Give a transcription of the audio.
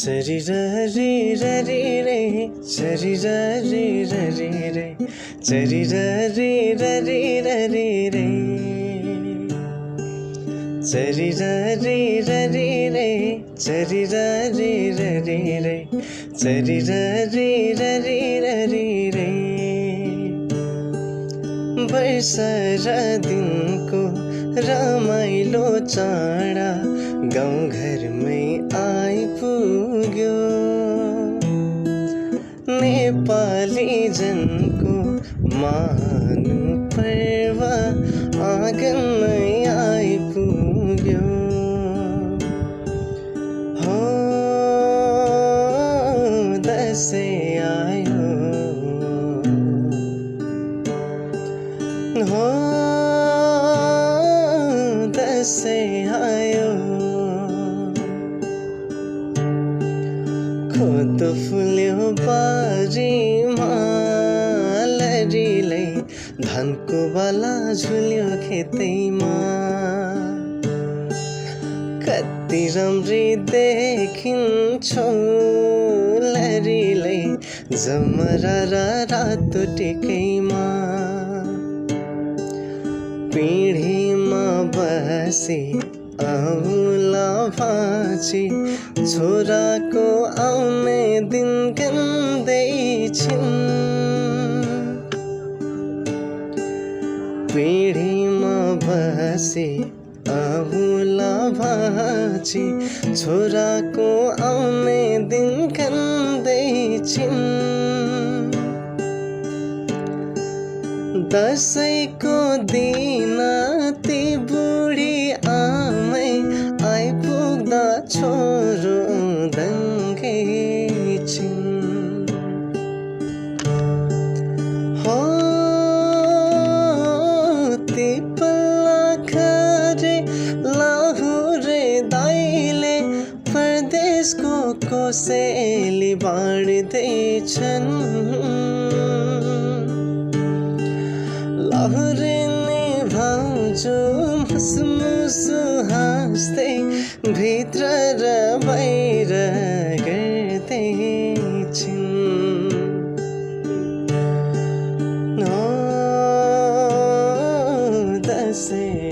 चरी रे रे रे चरी रे रे रे चरी रे रे रे रे चरी रे रे रे चरी रे रे रे चरी रे रे रे वर्षा र दिनको रमाइलो चाडा गाउँघरमै आइपुग्यो नेपाली जनको महानु पर्व आँगनमै आइपुग्यो हो दसैँ आयो हो दसैँ आयो खोतो फुल्यो बारीमा लरीलै धानको बाला झुल्यो खेतैमा कति राम्री देखिन्छौ लरीलै जमरा र रातो टिकैमा पिँढीमा बसी औला भाँची छोराको आउने दिन गन्दैछिन् पिँढीमा बसी औला भाँची छोराको आउने दिन गन्दैछिन् दसैँको दिन ती बुढी आमै आइपुग्दा छोरो दङ्गै छिन् हो ती पल्ला घरे लाहुरे दाइले परदेशको कोसेली बाँड्दैछन् लाहुरेनी भाउजू मुसमुसु हाँस्दै भित्र र बाहिर गर्दैछिन् हो दसैँ